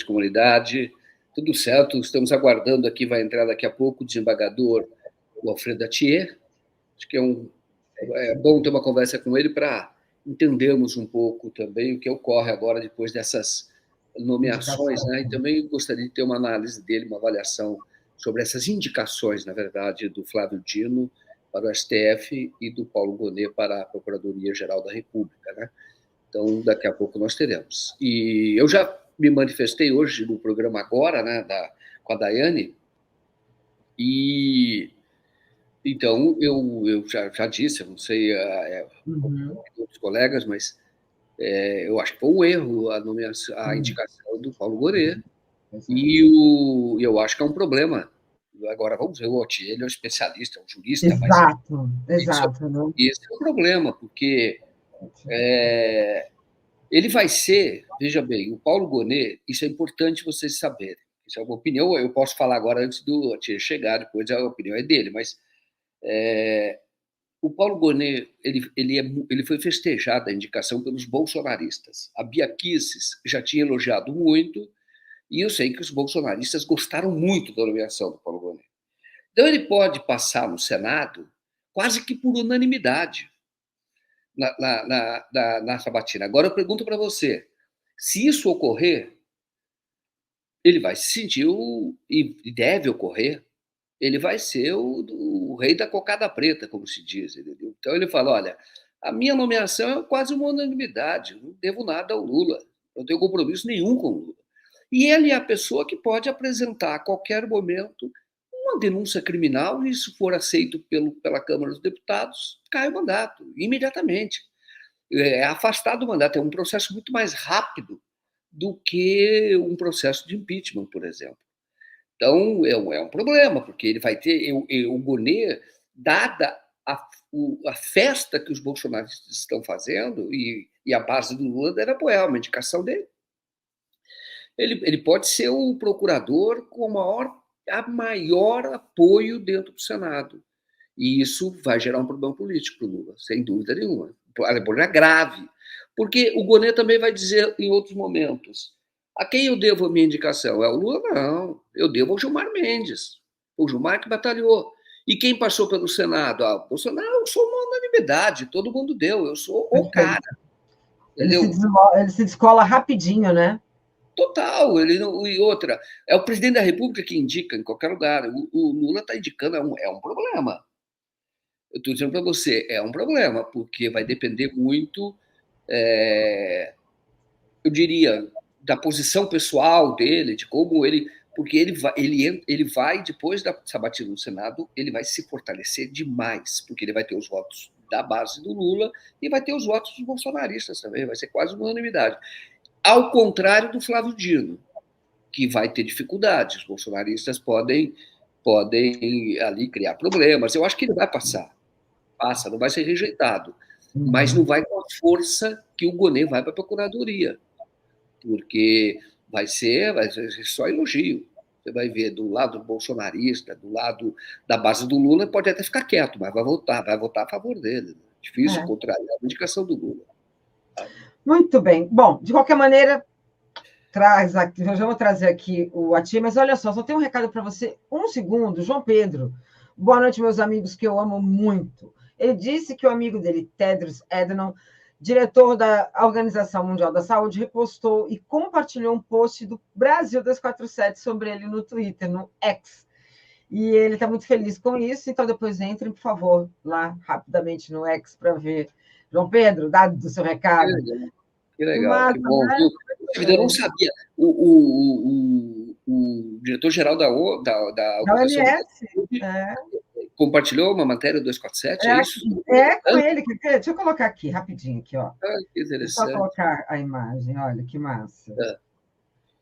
comunidade. Tudo certo, estamos aguardando aqui, vai entrar daqui a pouco o desembargador o Alfredo Atier. Acho que é bom ter uma conversa com ele para entendermos um pouco também o que ocorre agora depois dessas nomeações, né? E também gostaria de ter uma análise dele, uma avaliação sobre essas indicações, na verdade, do Flávio Dino para o STF e do Paulo Gonet para a Procuradoria-Geral da República, né? Então, daqui a pouco nós teremos. E eu já me manifestei hoje no programa Agora, né, com a Daiane, e então eu já disse, eu não sei outros colegas, mas eu acho que foi um erro a indicação do Paulo Gonet, e eu acho que é um problema. Agora, vamos ver, o Atier, ele é um especialista, é um jurista, exato, mas né? Esse é o problema, porque ele vai ser, veja bem, o Paulo Gonet, isso é importante vocês saberem, isso é uma opinião, eu posso falar agora antes do Atier chegar, depois a opinião é dele, mas o Paulo Gonet, ele foi festejado a indicação pelos bolsonaristas. A Bia Kicis já tinha elogiado muito, e eu sei que os bolsonaristas gostaram muito da nomeação do Paulo Gonet. Então ele pode passar no Senado quase que por unanimidade na sabatina. Agora eu pergunto para você, se isso ocorrer, ele vai se sentir, e deve ocorrer, ele vai ser o rei da cocada preta, como se diz. Entendeu? Então ele fala, olha, a minha nomeação é quase uma unanimidade, não devo nada ao Lula, não tenho compromisso nenhum com o Lula. E ele é a pessoa que pode apresentar a qualquer momento uma denúncia criminal e, se for aceito pela Câmara dos Deputados, cai o mandato, imediatamente. É afastado do mandato, é um processo muito mais rápido do que um processo de impeachment, por exemplo. Então, é um problema, porque ele vai ter o Gonet, dada a festa que os bolsonaristas estão fazendo, e a base do Lula deve apoiar uma indicação dele. Ele pode ser o procurador com maior apoio dentro do Senado. E isso vai gerar um problema político para o Lula, sem dúvida nenhuma. É grave. Porque o Gonet também vai dizer em outros momentos: a quem eu devo a minha indicação? É o Lula? Não. Eu devo ao Gilmar Mendes. O Gilmar que batalhou. E quem passou pelo Senado? Ah, o Bolsonaro, eu sou uma unanimidade, todo mundo deu, eu sou o cara. Ele se descola rapidinho, né? Total, e outra, é o presidente da República que indica em qualquer lugar. O Lula está indicando, é um problema. Eu estou dizendo para você, é um problema, porque vai depender muito, eu diria, da posição pessoal dele, de como ele. Porque ele vai, depois da sabatina no Senado, ele vai se fortalecer demais, porque ele vai ter os votos da base do Lula e vai ter os votos dos bolsonaristas também, vai ser quase uma unanimidade. Ao contrário do Flávio Dino, que vai ter dificuldades. Os bolsonaristas podem ali criar problemas. Eu acho que ele vai passar. Passa, não vai ser rejeitado. Mas não vai com a força que o Gonet vai para a Procuradoria. Porque vai ser só elogio. Você vai ver do lado bolsonarista, do lado da base do Lula, pode até ficar quieto, mas vai votar a favor dele. Difícil contrariar a indicação do Lula. Muito bem. Bom, de qualquer maneira, eu já vou trazer aqui o Atier, mas olha só tem um recado para você. Um segundo, João Pedro. Boa noite, meus amigos, que eu amo muito. Ele disse que o amigo dele, Tedros Adhanom, diretor da Organização Mundial da Saúde, repostou e compartilhou um post do Brasil 247 sobre ele no Twitter, no X. E ele está muito feliz com isso, então depois entrem, por favor, lá rapidamente no X para ver. João Pedro, dado do seu recado. Que legal, que bom. Né? Eu não sabia. O diretor-geral da OMS compartilhou uma matéria do 247, é isso? Com ele. Deixa eu colocar aqui, rapidinho. Aqui, ó. Que interessante. Deixa eu colocar a imagem, olha, que massa.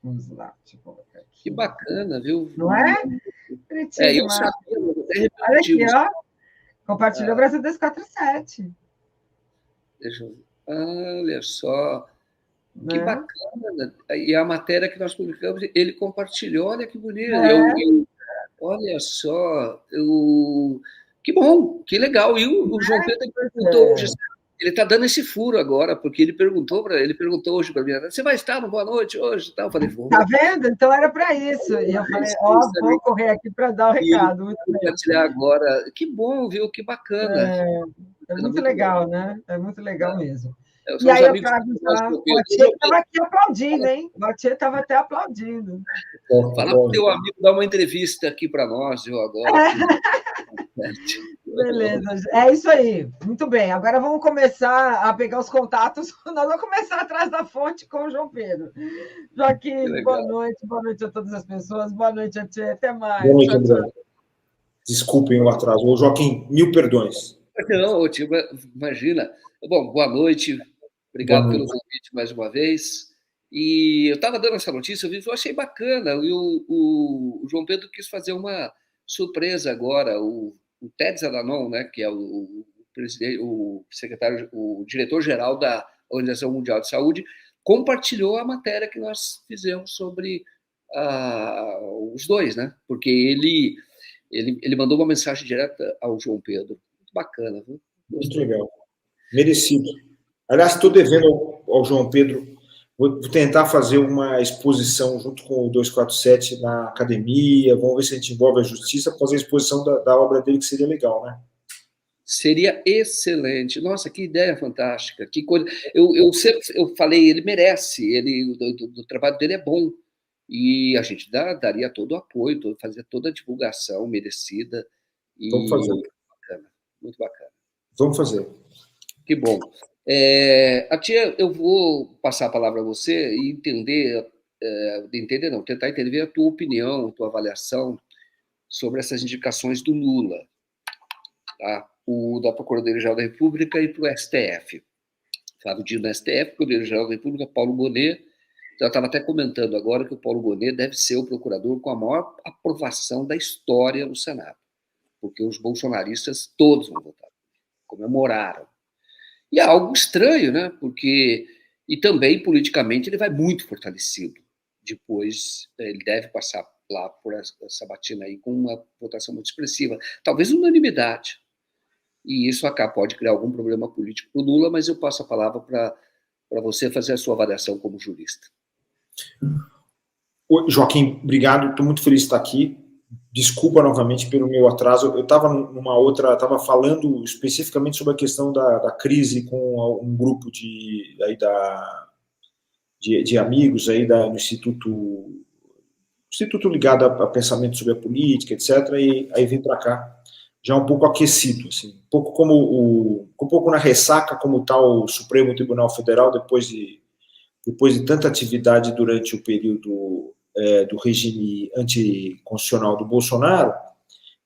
Vamos lá, deixa eu colocar aqui. Que bacana, viu? Não é? Eu sabia, olha aqui, ó. Compartilhou o Brasil 247. Deixa eu ver. Olha só, que bacana. E a matéria que nós publicamos, ele compartilhou, olha que bonito. Olha só, que bom, que legal. E o João Pedro perguntou hoje, Ele está dando esse furo agora, porque ele perguntou hoje para mim, você vai estar no Boa Noite hoje? Eu falei, vou. Tá vendo? Então era para isso. E eu falei, ó, vou correr aqui para dar o recado. Muito compartilhar agora. Que bom, viu? Que bacana. É muito legal, né? É muito legal mesmo. E aí eu trago já o Atiê, que estava aqui aplaudindo, hein? O Atiê estava até aplaudindo. Fala para o teu amigo dar uma entrevista aqui para nós, viu, agora. Beleza, é isso aí. Muito bem. Agora vamos começar a pegar os contatos. Nós vamos começar atrás da fonte com o João Pedro. Joaquim, boa noite a todas as pessoas. Boa noite, Atiê. Até mais. Boa noite, André. Desculpem o atraso. Ô, Joaquim, 1000 perdões. Não, imagina. Bom, boa noite. Obrigado pelo convite mais uma vez. E eu estava dando essa notícia, eu achei bacana. E o João Pedro quis fazer uma surpresa agora. O Tedros Adhanom, né, que é o presidente, o secretário, o diretor-geral da Organização Mundial de Saúde, compartilhou a matéria que nós fizemos sobre os dois, né? Porque ele mandou uma mensagem direta ao João Pedro. Muito bacana, viu? Muito legal. Merecido. Aliás, estou devendo ao João Pedro, vou tentar fazer uma exposição junto com o 247 na academia, vamos ver se a gente envolve a justiça para fazer a exposição da obra dele, que seria legal, né? Seria excelente. Nossa, que ideia fantástica. Que coisa. Eu falei, ele merece, o trabalho dele é bom. E a gente daria todo o apoio, fazer toda a divulgação merecida. E vamos fazer. Muito bacana, muito bacana. Vamos fazer. Que bom. Atiê, eu vou passar a palavra a você e tentar entender a tua opinião, a tua avaliação sobre essas indicações do Lula, tá? O da Procuradoria-Geral da República e para o STF. Flávio Dino no STF, Procuradoria-Geral da República, Paulo Bonet. Eu estava até comentando agora que o Paulo Bonet deve ser o procurador com a maior aprovação da história no Senado, porque os bolsonaristas todos vão votar, comemoraram. E é algo estranho, né? Porque, e também politicamente ele vai muito fortalecido. Depois ele deve passar lá por essa batina aí com uma votação muito expressiva, talvez unanimidade. E isso pode criar algum problema político para o Lula, mas eu passo a palavra para você fazer a sua avaliação como jurista. Joaquim, obrigado, estou muito feliz de estar aqui. Desculpa novamente pelo meu atraso. Eu estava estava falando especificamente sobre a questão da crise com um grupo de amigos aí do Instituto ligado a pensamento sobre a política, etc. E aí vim para cá já um pouco aquecido, assim, um pouco na ressaca como está o Supremo Tribunal Federal depois de tanta atividade durante o período do regime anticonstitucional do Bolsonaro,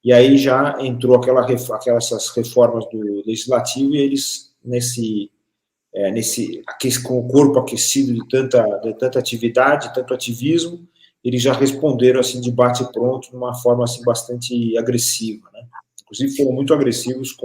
e aí já entrou essas reformas do Legislativo, e eles, com o corpo aquecido de tanta atividade, tanto ativismo, eles já responderam assim, de bate-pronto, de uma forma assim, bastante agressiva, né? Inclusive foram muito agressivos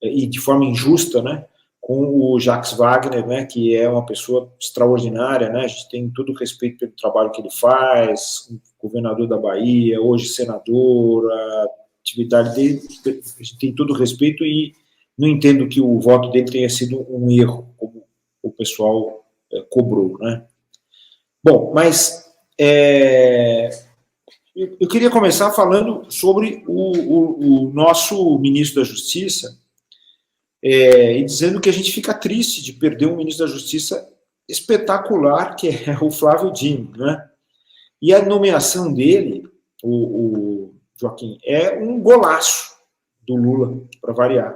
e de forma injusta, né, com o Jacques Wagner, né, que é uma pessoa extraordinária, né, a gente tem todo o respeito pelo trabalho que ele faz, governador da Bahia, hoje senador, a atividade dele, a gente tem todo o respeito e não entendo que o voto dele tenha sido um erro, como o pessoal cobrou, né. Bom, mas eu queria começar falando sobre o nosso ministro da Justiça, e dizendo que a gente fica triste de perder um ministro da Justiça espetacular, que é o Flávio Dino, né? E a nomeação dele, o Joaquim, é um golaço do Lula, para variar.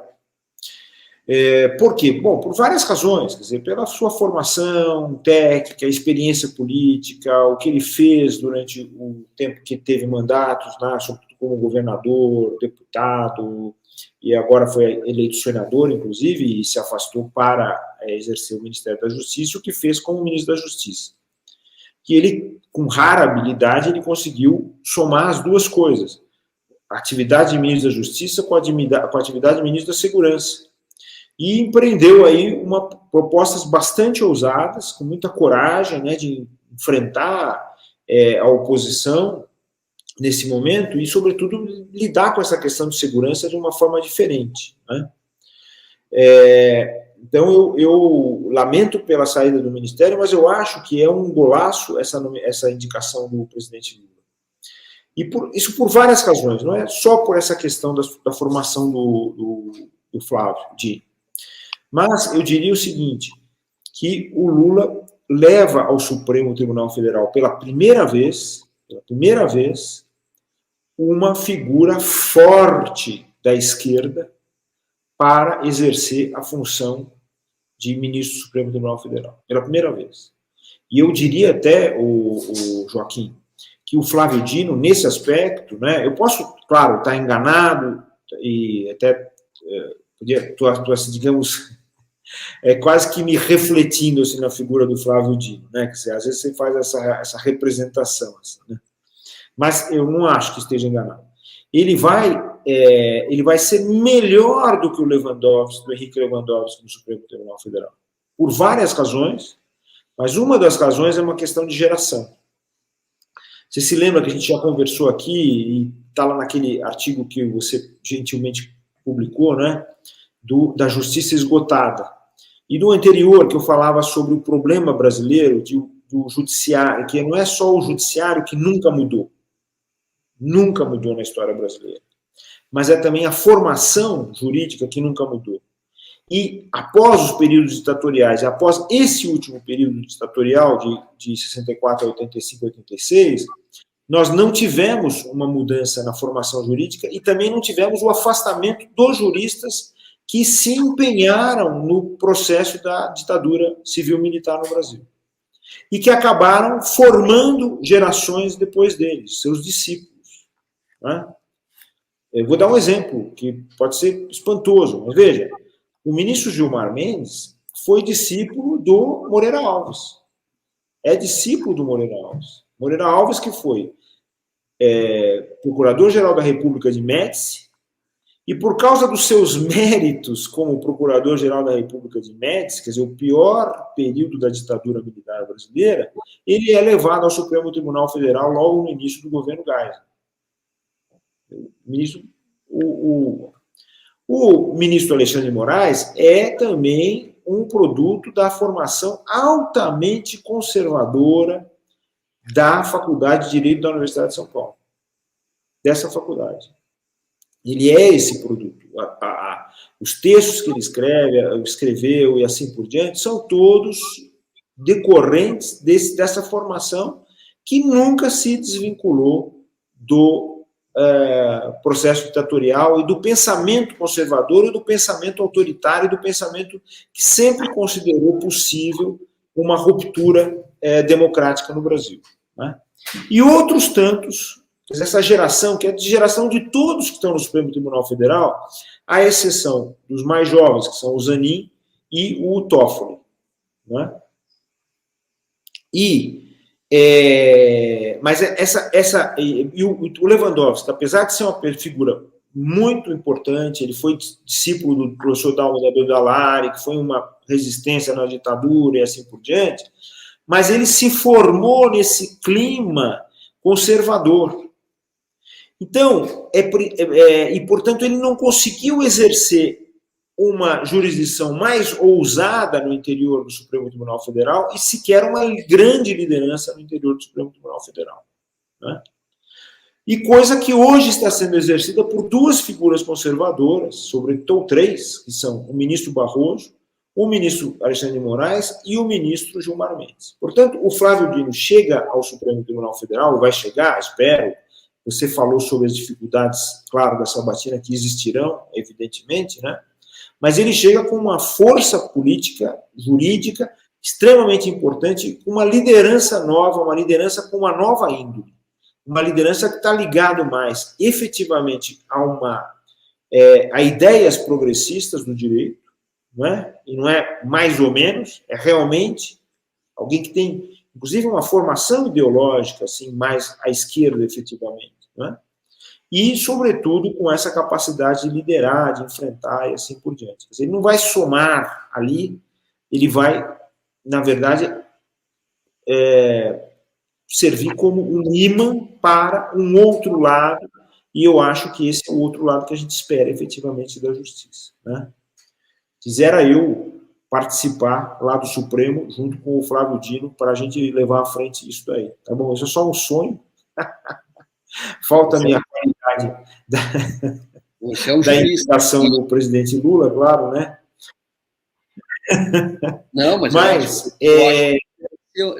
Por quê? Bom, por várias razões, quer dizer, pela sua formação técnica, a experiência política, o que ele fez durante o tempo que teve mandatos, né, sobretudo como governador, deputado, e agora foi eleito senador, inclusive, e se afastou para exercer o Ministério da Justiça, o que fez como ministro da Justiça. Que ele, com rara habilidade, ele conseguiu somar as duas coisas, a atividade de ministro da Justiça com a atividade de ministro da Segurança. E empreendeu aí propostas bastante ousadas, com muita coragem, né, de enfrentar a oposição nesse momento e, sobretudo, lidar com essa questão de segurança de uma forma diferente, né? Então, eu lamento pela saída do Ministério, mas eu acho que é um golaço essa indicação do presidente Lula. E isso por várias razões, não é só por essa questão da formação do Flávio Dino. Mas eu diria o seguinte, que o Lula leva ao Supremo Tribunal Federal pela primeira vez, uma figura forte da esquerda para exercer a função de ministro do Supremo Tribunal Federal, pela primeira vez. E eu diria até, o Joaquim, que o Flávio Dino, nesse aspecto, né, eu posso, claro, estar enganado, e até digamos, quase que me refletindo assim, na figura do Flávio Dino, né, que às vezes você faz essa representação, assim, né? Mas eu não acho que esteja enganado. Ele vai ser melhor do que o Lewandowski, do Henrique Lewandowski no Supremo Tribunal Federal, por várias razões, mas uma das razões é uma questão de geração. Você se lembra que a gente já conversou aqui, e está lá naquele artigo que você gentilmente publicou, né, da justiça esgotada. E no anterior, que eu falava sobre o problema brasileiro do judiciário, que não é só o judiciário que nunca mudou na história brasileira, mas é também a formação jurídica que nunca mudou. E após os períodos ditatoriais, após esse último período ditatorial de 64 a 85, 86, nós não tivemos uma mudança na formação jurídica e também não tivemos o afastamento dos juristas que se empenharam no processo da ditadura civil-militar no Brasil. E que acabaram formando gerações depois deles, seus discípulos. Né? Eu vou dar um exemplo que pode ser espantoso, mas veja, o ministro Gilmar Mendes foi discípulo do Moreira Alves. É discípulo do Moreira Alves. Moreira Alves que foi procurador-geral da República de Médici, e por causa dos seus méritos como procurador-geral da República de Médici, quer dizer, o pior período da ditadura militar brasileira, ele é levado ao Supremo Tribunal Federal logo no início do governo Geisel. O ministro Alexandre de Moraes é também um produto da formação altamente conservadora da Faculdade de Direito da Universidade de São Paulo. Dessa faculdade. Ele é esse produto. Os textos que ele escreveu e assim por diante são todos decorrentes dessa formação que nunca se desvinculou do processo ditatorial e do pensamento conservador e do pensamento autoritário e do pensamento que sempre considerou possível uma ruptura democrática no Brasil. Né? E outros tantos, essa geração, que é de geração de todos que estão no Supremo Tribunal Federal, à exceção dos mais jovens, que são o Zanin e o Toffoli. Né? Mas o Lewandowski, apesar de ser uma figura muito importante, ele foi discípulo do professor Dalmo da Bedalari, que foi uma resistência na ditadura e assim por diante, mas ele se formou nesse clima conservador. Então, e portanto ele não conseguiu exercer uma jurisdição mais ousada no interior do Supremo Tribunal Federal e sequer uma grande liderança no interior do Supremo Tribunal Federal. Né? E coisa que hoje está sendo exercida por duas figuras conservadoras, sobretudo três, que são o ministro Barroso, o ministro Alexandre de Moraes e o ministro Gilmar Mendes. Portanto, o Flávio Dino chega ao Supremo Tribunal Federal, vai chegar, espero. Você falou sobre as dificuldades, claro, da sabatina, que existirão, evidentemente, né? Mas ele chega com uma força política, jurídica, extremamente importante, com uma liderança nova, uma liderança com uma nova índole, uma liderança que está ligada mais, efetivamente, a ideias progressistas do direito, não é? E não é mais ou menos, é realmente alguém que tem, inclusive, uma formação ideológica, assim, mais à esquerda, efetivamente, não é? E, sobretudo, com essa capacidade de liderar, de enfrentar e assim por diante. Quer dizer, ele não vai somar ali, ele vai, na verdade, servir como um imã para um outro lado, e eu acho que esse é o outro lado que a gente espera, efetivamente, da justiça. Né? Quisera eu participar lá do Supremo, junto com o Flávio Dino, para a gente levar à frente isso daí. Tá bom? Isso é só um sonho. Falta a minha qualidade Você é um da juiz. indicação do presidente Lula, claro, né? Não, mas Mas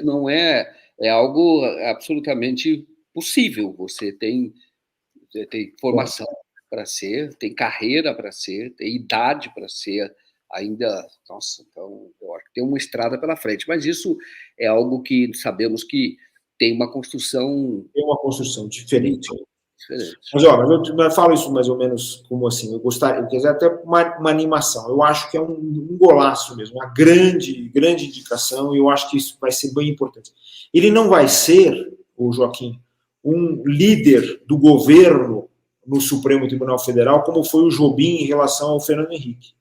não é algo absolutamente possível. Você tem formação para ser, tem carreira para ser, tem idade para ser. Ainda, nossa, então eu acho que tem uma estrada pela frente. Mas isso é algo que sabemos que tem uma construção diferente. Diferente. Mas, ó, eu falo isso mais ou menos como assim, eu queria até uma animação. Eu acho que é um golaço mesmo, uma grande indicação, e eu acho que isso vai ser bem importante. Ele não vai ser, o Joaquim, um líder do governo no Supremo Tribunal Federal, como foi o Jobim em relação ao Fernando Henrique.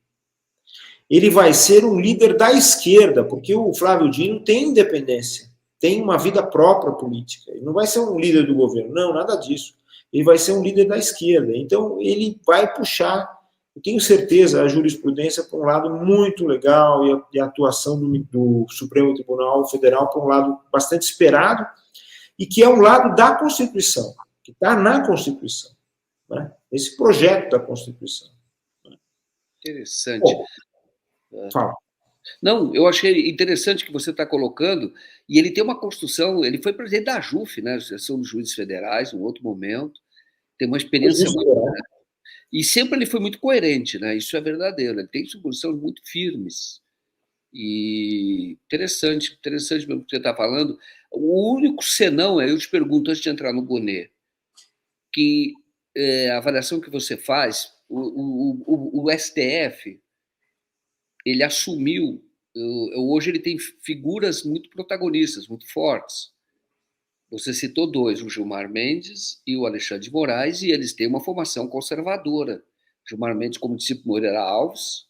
Ele vai ser um líder da esquerda, porque o Flávio Dino tem independência, tem uma vida própria política. Ele não vai ser um líder do governo, não, nada disso. Ele vai ser um líder da esquerda. Então, ele vai puxar, eu tenho certeza, a jurisprudência para um lado muito legal e a atuação do Supremo Tribunal Federal para um lado bastante esperado e que é um lado da Constituição, que está na Constituição, né? Esse projeto da Constituição. Interessante. Bom, fala. Não, eu achei interessante que você está colocando, e ele tem uma construção, ele foi presidente da AJUF, né, Associação dos Juízes Federais, em outro momento, tem uma experiência muito, né? E sempre ele foi muito coerente, né? Isso é verdadeiro, ele tem posições muito firmes. E interessante mesmo o que você está falando. O único senão, eu te pergunto, antes de entrar no Gonê, que a avaliação que você faz, o STF, ele assumiu, hoje ele tem figuras muito protagonistas, muito fortes. Você citou dois, o Gilmar Mendes e o Alexandre de Moraes, e eles têm uma formação conservadora. Gilmar Mendes como discípulo Moreira Alves,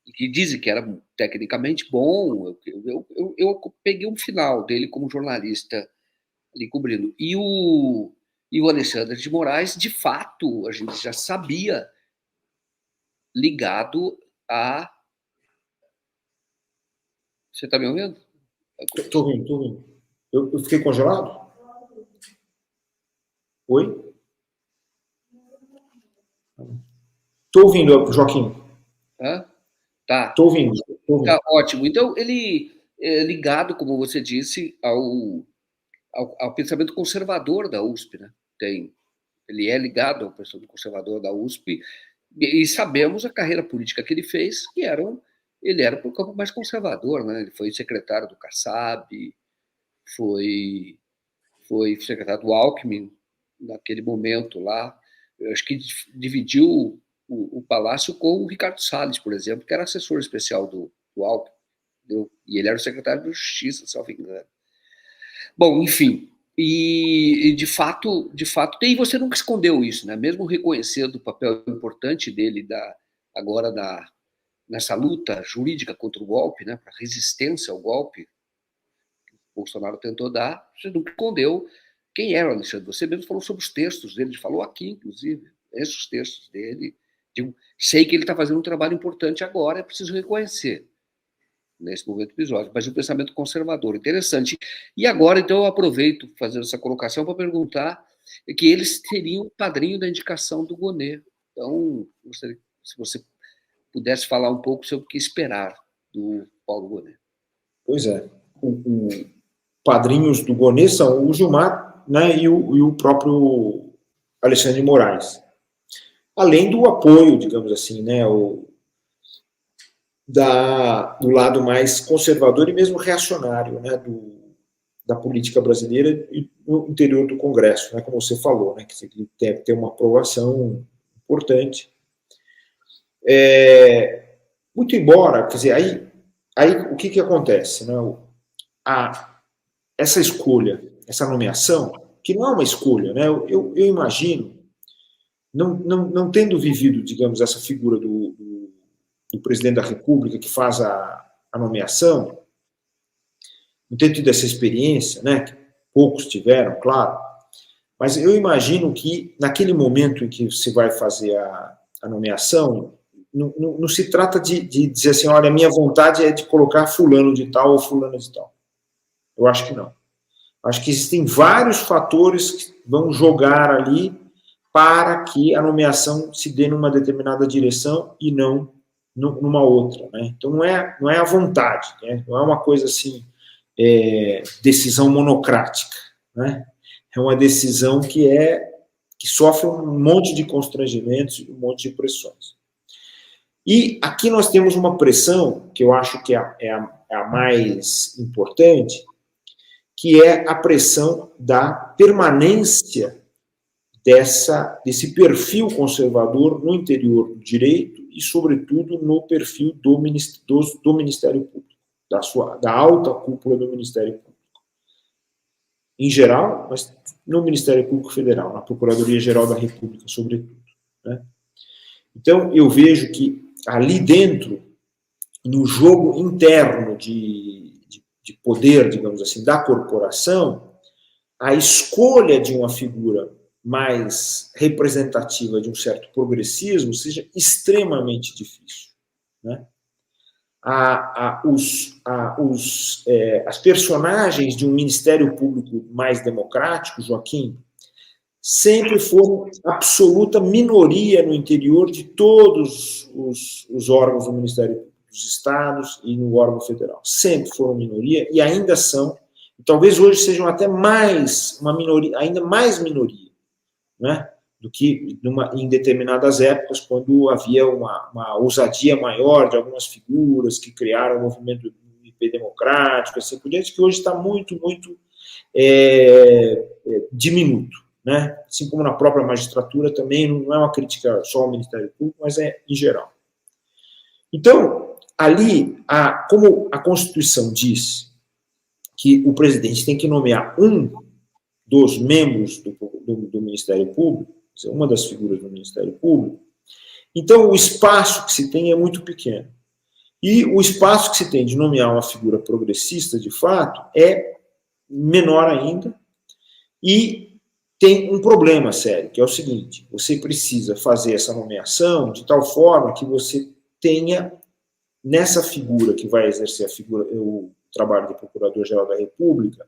que dizem que era tecnicamente bom. Eu peguei um final dele como jornalista ali cobrindo. E o Alexandre de Moraes, de fato, a gente já sabia, ligado a... Você está me ouvindo? Estou ouvindo. Eu fiquei congelado? Oi? Estou ouvindo, Joaquim. Tá. Estou ouvindo. Tá ótimo. Então, ele é ligado, como você disse, ao pensamento conservador da USP, né? Ele é ligado ao pensamento conservador da USP, e sabemos a carreira política que ele fez, que ele era para o campo mais conservador, né? Ele foi secretário do Kassab, foi secretário do Alckmin naquele momento lá. Eu acho que dividiu o palácio com o Ricardo Salles, por exemplo, que era assessor especial do Alckmin, entendeu? E ele era o secretário de Justiça, se não me engano. Bom, enfim, e de fato tem, você nunca escondeu isso, né? Mesmo reconhecendo o papel importante dele agora nessa luta jurídica contra o golpe, né? Para resistência ao golpe que o Bolsonaro tentou dar, você nunca escondeu quem era o Alexandre. Você mesmo falou sobre os textos dele, falou aqui, inclusive, esses textos dele. Sei que ele está fazendo um trabalho importante agora, é preciso reconhecer nesse momento do episódio, mas um pensamento conservador, interessante. E agora, então, eu aproveito fazendo essa colocação para perguntar que eles teriam o padrinho da indicação do Gonê. Então, gostaria, se você pudesse falar um pouco sobre o que esperar do Paulo Gonê. Pois é. Padrinhos do Gonê são o Gilmar, né, e o próprio Alexandre de Moraes. Além do apoio, digamos assim, né, do lado mais conservador e mesmo reacionário, né, da política brasileira e no interior do Congresso, né, como você falou, né, que deve ter uma aprovação importante. Muito embora, quer dizer, aí o que acontece, né, essa escolha, essa nomeação, que não é uma escolha, né, eu imagino, não tendo vivido, digamos, essa figura do presidente da República que faz a nomeação, não tendo tido essa experiência, né, que poucos tiveram, claro, mas eu imagino que naquele momento em que se vai fazer a nomeação, não se trata de dizer assim, olha, a minha vontade é de colocar fulano de tal ou fulano de tal. Eu acho que não. Acho que existem vários fatores que vão jogar ali para que a nomeação se dê numa determinada direção e não numa outra, né? Então não é a vontade, né? Não é uma coisa assim, decisão monocrática, né? É uma decisão que sofre um monte de constrangimentos e um monte de pressões. E aqui nós temos uma pressão que eu acho que é a mais importante, que é a pressão da permanência desse perfil conservador no interior do direito e, sobretudo, no perfil do Ministério Público, da alta cúpula do Ministério Público. Em geral, mas no Ministério Público Federal, na Procuradoria-Geral da República, sobretudo, né? Então, eu vejo que ali dentro, no jogo interno de poder, digamos assim, da corporação, a escolha de uma figura mais representativa de um certo progressismo seja extremamente difícil, né? As personagens de um Ministério Público mais democrático, Joaquim, sempre foram absoluta minoria no interior de todos os órgãos do Ministério Público, dos estados e no órgão federal. Sempre foram minoria e ainda são, e talvez hoje sejam até mais uma minoria, ainda mais minoria, né, do que em determinadas épocas, quando havia uma ousadia maior de algumas figuras que criaram o movimento IP democrático, assim por diante, que hoje está muito, muito diminuto, né? Assim como na própria magistratura também, não é uma crítica só ao Ministério Público, mas é em geral. Então, ali, como a Constituição diz que o presidente tem que nomear um dos membros do Ministério Público, uma das figuras do Ministério Público, então o espaço que se tem é muito pequeno. E o espaço que se tem de nomear uma figura progressista, de fato, é menor ainda, e tem um problema sério, que é o seguinte: você precisa fazer essa nomeação de tal forma que você tenha, nessa figura que vai exercer o trabalho de Procurador-Geral da República,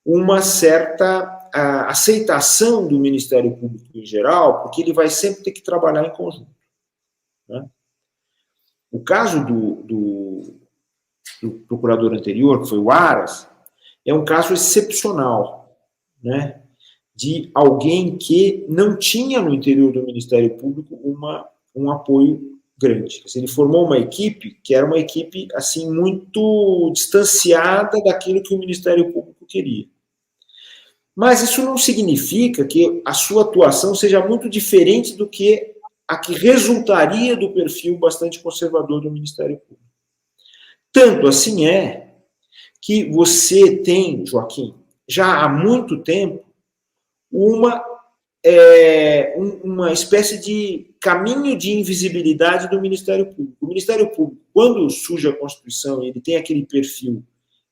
uma certa aceitação do Ministério Público em geral, porque ele vai sempre ter que trabalhar em conjunto, né? O caso do procurador anterior, que foi o Aras, é um caso excepcional, né, de alguém que não tinha no interior do Ministério Público um apoio grande. Ele formou uma equipe que era uma equipe assim muito distanciada daquilo que o Ministério Público queria. Mas isso não significa que a sua atuação seja muito diferente do que a que resultaria do perfil bastante conservador do Ministério Público. Tanto assim é que você tem, Joaquim, já há muito tempo, uma espécie de caminho de invisibilidade do Ministério Público. O Ministério Público, quando surge a Constituição, ele tem aquele perfil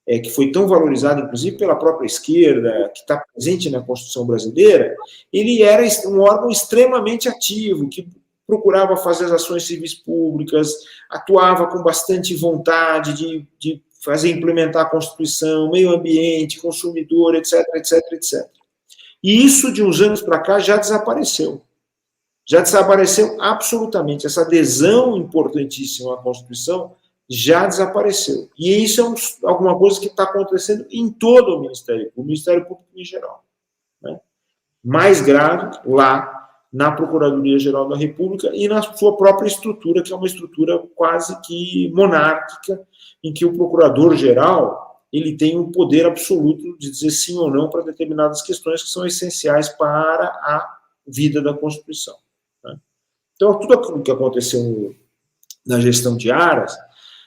que foi tão valorizado, inclusive, pela própria esquerda, que está presente na Constituição brasileira, ele era um órgão extremamente ativo, que procurava fazer as ações civis públicas, atuava com bastante vontade de fazer implementar a Constituição, meio ambiente, consumidor, etc, etc, etc. E isso, de uns anos para cá, já desapareceu. Já desapareceu absolutamente. Essa adesão importantíssima à Constituição já desapareceu. E isso é alguma coisa que está acontecendo em todo o Ministério Público em geral, né? Mais grave lá na Procuradoria-Geral da República e na sua própria estrutura, que é uma estrutura quase que monárquica, em que o Procurador-Geral ele tem um poder absoluto de dizer sim ou não para determinadas questões que são essenciais para a vida da Constituição, né? Então, tudo aquilo que aconteceu na gestão de Aras,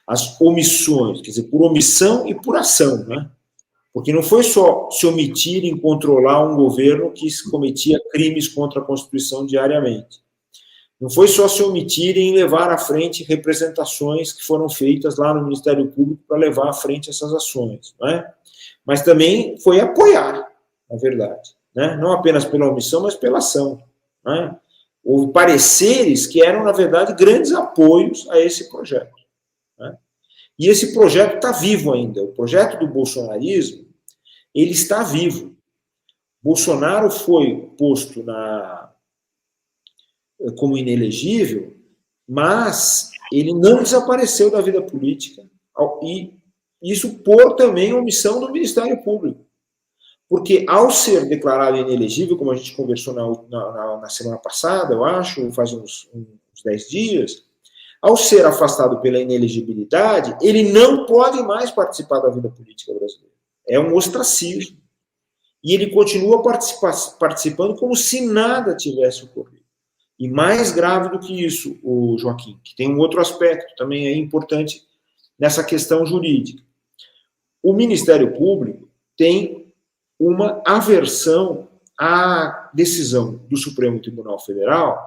as omissões, quer dizer, por omissão e por ação, né? Porque não foi só se omitir em controlar um governo que cometia crimes contra a Constituição diariamente. Não foi só se omitir em levar à frente representações que foram feitas lá no Ministério Público para levar à frente essas ações, né? Mas também foi apoiar, na verdade, né? Não apenas pela omissão, mas pela ação, né? Houve pareceres que eram, na verdade, grandes apoios a esse projeto. Né? E esse projeto está vivo ainda. O projeto do bolsonarismo, ele está vivo. Bolsonaro foi posto como inelegível, mas ele não desapareceu da vida política, e isso por também omissão do Ministério Público. Porque ao ser declarado inelegível, como a gente conversou na semana passada, eu acho, faz uns 10 dias, ao ser afastado pela inelegibilidade, ele não pode mais participar da vida política brasileira. É um ostracismo. E ele continua participando como se nada tivesse ocorrido. E mais grave do que isso, o Joaquim, que tem um outro aspecto também é importante nessa questão jurídica. O Ministério Público tem uma aversão à decisão do Supremo Tribunal Federal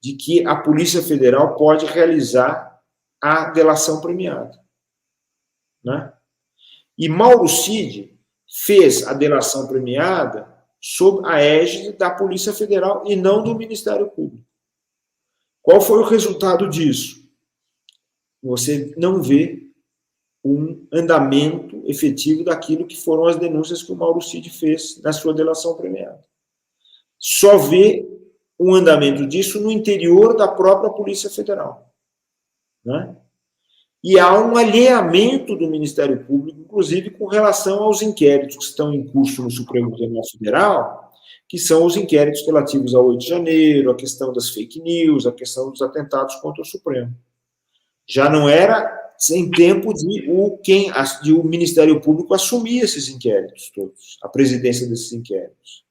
de que a Polícia Federal pode realizar a delação premiada. Né? E Mauro Cid fez a delação premiada sob a égide da Polícia Federal e não do Ministério Público. Qual foi o resultado disso? Você não vê um andamento efetivo daquilo que foram as denúncias que o Mauro Cid fez na sua delação premiada. Só vê um andamento disso no interior da própria Polícia Federal. Né? E há um alheamento do Ministério Público, inclusive com relação aos inquéritos que estão em curso no Supremo Tribunal Federal, que são os inquéritos relativos ao 8 de janeiro, a questão das fake news, a questão dos atentados contra o Supremo. Já não era sem tempo de o Ministério Público assumir esses inquéritos todos, a presidência desses inquéritos,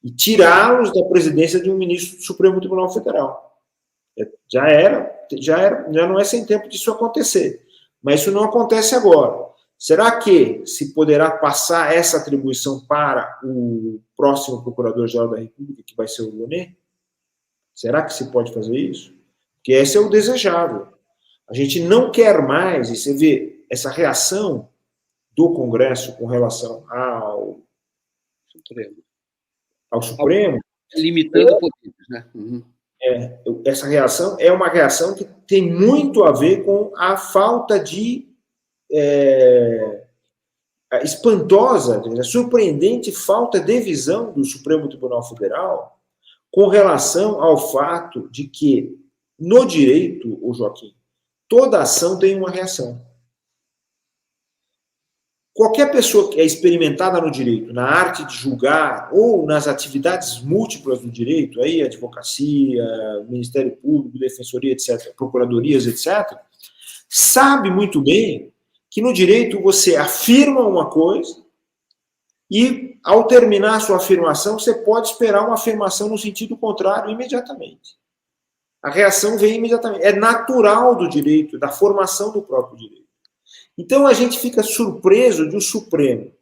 e tirá-los da presidência de um ministro do Supremo Tribunal Federal. Já não é sem tempo disso acontecer. Mas isso não acontece agora. Será que se poderá passar essa atribuição para o próximo Procurador-Geral da República, que vai ser o Rouanet? Será que se pode fazer isso? Porque esse é o desejável. A gente não quer mais, e você vê essa reação do Congresso com relação ao Supremo. Limitando poderes, né? Uhum. Essa reação é uma reação que tem muito a ver com a falta de a espantosa, a surpreendente falta de visão do Supremo Tribunal Federal com relação ao fato de que, no direito, o Joaquim, toda ação tem uma reação. Qualquer pessoa que é experimentada no direito, na arte de julgar ou nas atividades múltiplas do direito, aí advocacia, Ministério Público, Defensoria, etc., procuradorias, etc., sabe muito bem que no direito você afirma uma coisa e, ao terminar a sua afirmação, você pode esperar uma afirmação no sentido contrário imediatamente. A reação vem imediatamente. É natural do direito, da formação do próprio direito. Então, a gente fica surpreso de o Supremo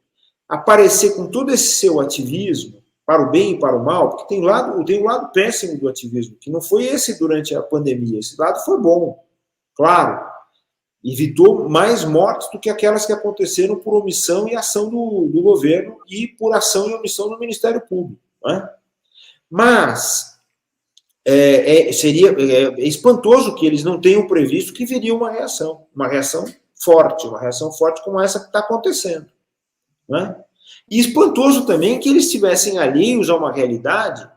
aparecer com todo esse seu ativismo, para o bem e para o mal, porque tem um lado péssimo do ativismo, que não foi esse durante a pandemia. Esse lado foi bom, claro. Evitou mais mortes do que aquelas que aconteceram por omissão e ação do governo e por ação e omissão do Ministério Público. Né? Mas seria espantoso que eles não tenham previsto que viria uma reação forte como essa que está acontecendo. Né? E espantoso também que eles estivessem alheios a uma realidade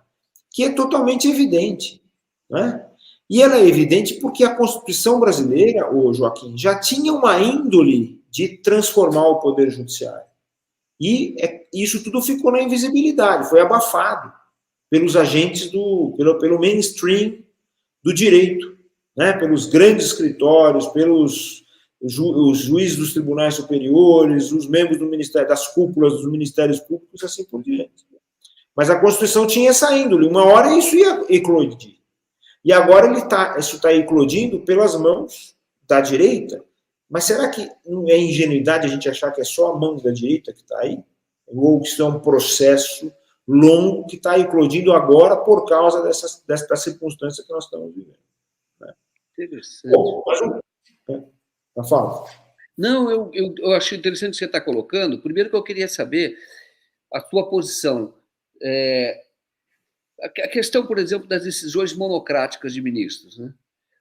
que é totalmente evidente. Né? E ela é evidente porque a Constituição brasileira, ô Joaquim, já tinha uma índole de transformar o Poder Judiciário. E isso tudo ficou na invisibilidade, foi abafado pelos agentes pelo mainstream do direito, né? Pelos grandes escritórios, pelos os juízes dos tribunais superiores, os membros do Ministério, das cúpulas dos ministérios públicos, assim por diante. Mas a Constituição tinha essa índole, uma hora isso ia eclodir. E agora isso está eclodindo pelas mãos da direita. Mas será que não é ingenuidade a gente achar que é só a mão da direita que está aí? Ou que isso é um processo longo que está eclodindo agora por causa dessa circunstância que nós estamos vivendo? Né? Interessante. Bom, fala. Não, eu achei interessante o que você está colocando. Primeiro que eu queria saber a tua posição. A questão, por exemplo, das decisões monocráticas de ministros, né?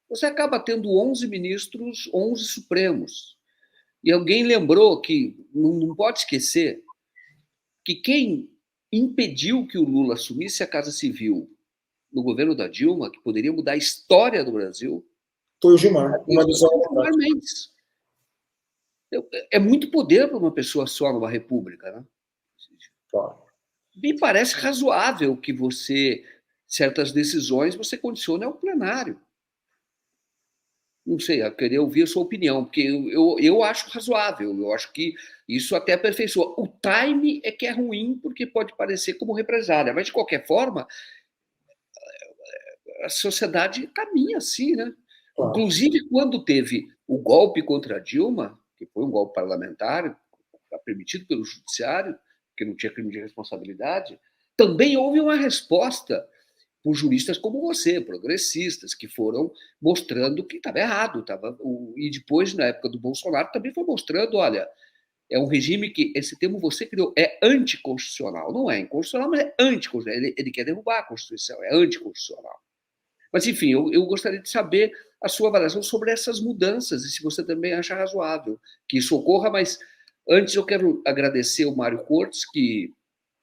Você acaba tendo 11 ministros, 11 supremos. E alguém lembrou que, não pode esquecer, que quem impediu que o Lula assumisse a Casa Civil no governo da Dilma, que poderia mudar a história do Brasil, foi o Gilmar, uma visão Gilmar Mendes. É muito poder para uma pessoa só numa república, né? Claro. Me parece razoável que você, certas decisões, você condicione ao plenário. Não sei, eu queria ouvir a sua opinião, porque eu acho razoável, eu acho que isso até aperfeiçoa. O time é que é ruim, porque pode parecer como represália, mas de qualquer forma, a sociedade caminha assim, né? Claro. Inclusive, quando teve o golpe contra a Dilma, que foi um golpe parlamentar, permitido pelo judiciário, que não tinha crime de responsabilidade, também houve uma resposta por juristas como você, progressistas, que foram mostrando que estava errado. E depois, na época do Bolsonaro, também foi mostrando, olha, é um regime que, esse termo você criou, é anticonstitucional. Não é inconstitucional, mas é anticonstitucional. Ele quer derrubar a Constituição, é anticonstitucional. Mas, enfim, eu gostaria de saber a sua avaliação sobre essas mudanças e se você também acha razoável que isso ocorra, mas antes eu quero agradecer o Mário Cortes, que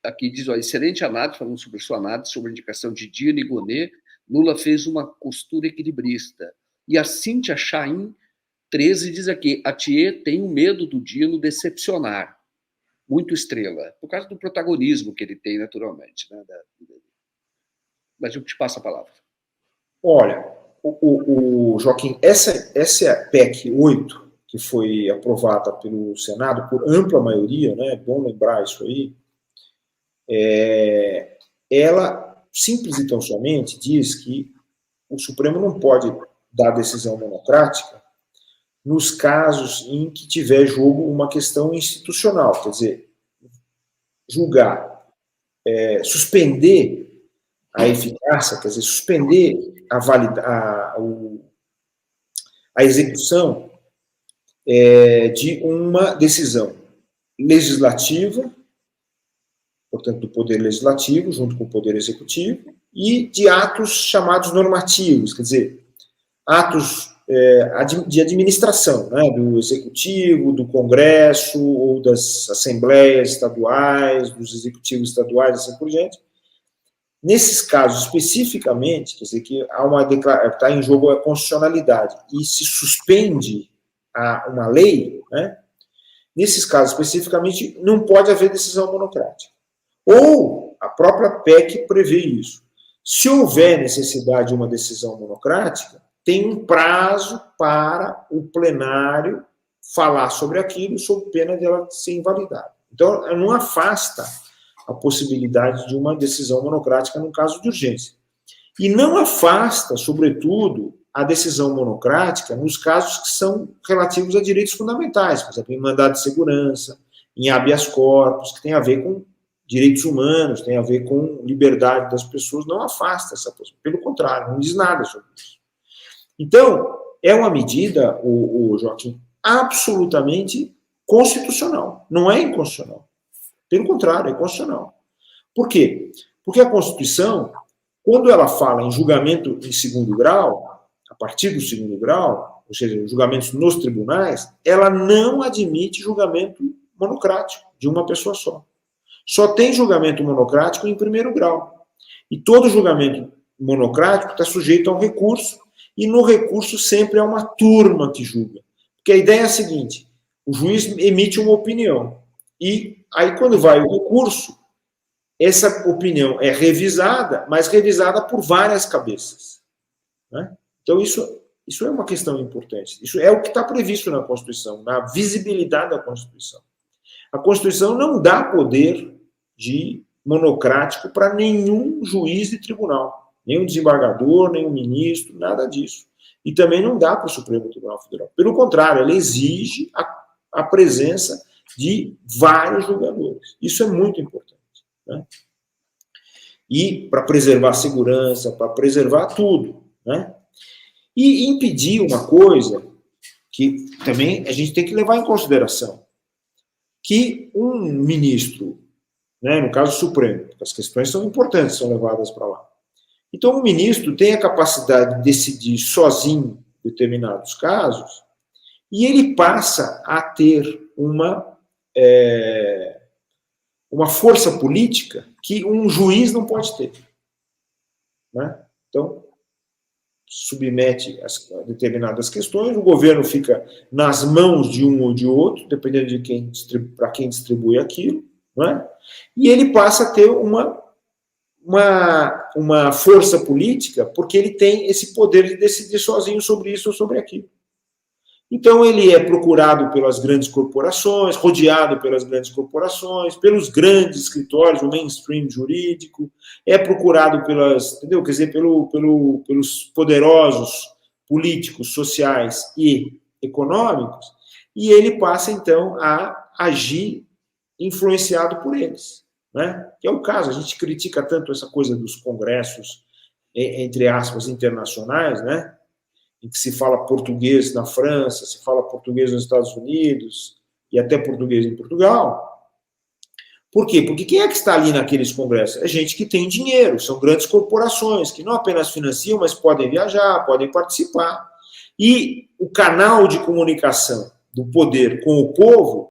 aqui diz, ó, excelente análise, falando sobre sua análise, sobre a indicação de Dino e Gonê, Lula fez uma costura equilibrista. E a Cíntia Chaim, 13, diz aqui, a Thier tem um medo do Dino decepcionar. Muito estrela, por causa do protagonismo que ele tem, naturalmente. Né? Mas eu te passo a palavra. Olha, Joaquim, essa é a PEC 8, que foi aprovada pelo Senado por ampla maioria, né? É bom lembrar isso aí. Ela, simples e tão somente, diz que o Supremo não pode dar decisão monocrática nos casos em que tiver jogo uma questão institucional, quer dizer, julgar, suspender a eficácia, quer dizer, suspender a execução de uma decisão legislativa, portanto, do Poder Legislativo, junto com o Poder Executivo, e de atos chamados normativos, quer dizer, atos de administração, né, do Executivo, do Congresso, ou das Assembleias Estaduais, dos Executivos Estaduais, assim por diante. Nesses casos, especificamente, quer dizer, que está em jogo a constitucionalidade, e se suspende uma lei, né, nesses casos, especificamente, não pode haver decisão monocrática. Ou a própria PEC prevê isso. Se houver necessidade de uma decisão monocrática, tem um prazo para o plenário falar sobre aquilo, sob pena de ela ser invalidada. Então, não afasta a possibilidade de uma decisão monocrática no caso de urgência. E não afasta, sobretudo, a decisão monocrática nos casos que são relativos a direitos fundamentais, por exemplo, em mandado de segurança, em habeas corpus, que tem a ver com direitos humanos, tem a ver com liberdade das pessoas, não afasta essa possibilidade. Pelo contrário, não diz nada sobre isso. Então, é uma medida, Joaquim, absolutamente constitucional. Não é inconstitucional. Pelo contrário, é constitucional. Por quê? Porque a Constituição, quando ela fala em julgamento em segundo grau, a partir do segundo grau, ou seja, julgamentos nos tribunais, ela não admite julgamento monocrático de uma pessoa só. Só tem julgamento monocrático em primeiro grau. E todo julgamento monocrático está sujeito a um recurso, e no recurso sempre é uma turma que julga. Porque a ideia é a seguinte, o juiz emite uma opinião, e aí quando vai o recurso, essa opinião é revisada, mas revisada por várias cabeças. Né? Então isso é uma questão importante. Isso é o que está previsto na Constituição, na visibilidade da Constituição. A Constituição não dá poder de monocrático para nenhum juiz de tribunal, nenhum desembargador, nenhum ministro, nada disso. E também não dá para o Supremo Tribunal Federal. Pelo contrário, ela exige a presença de vários julgadores. Isso é muito importante. Né? E para preservar a segurança, para preservar tudo. Né? E impedir uma coisa que também a gente tem que levar em consideração, que um ministro, né, no caso Supremo, as questões são importantes, são levadas para lá. Então, o ministro tem a capacidade de decidir sozinho determinados casos e ele passa a ter uma força política que um juiz não pode ter. Né? Então, submete a determinadas questões, o governo fica nas mãos de um ou de outro, dependendo de para quem distribui aquilo, né? E ele passa a ter uma força política, porque ele tem esse poder de decidir sozinho sobre isso ou sobre aquilo. Então, ele é procurado pelas grandes corporações, rodeado pelas grandes corporações, pelos grandes escritórios, o mainstream jurídico, é procurado entendeu? Quer dizer, pelos poderosos políticos, sociais e econômicos, e ele passa, então, a agir influenciado por eles. Né? Que é o caso, a gente critica tanto essa coisa dos congressos, entre aspas, internacionais, né? Em que se fala português na França, se fala português nos Estados Unidos e até português em Portugal. Por quê? Porque quem é que está ali naqueles congressos? É gente que tem dinheiro, são grandes corporações, que não apenas financiam, mas podem viajar, podem participar. E o canal de comunicação do poder com o povo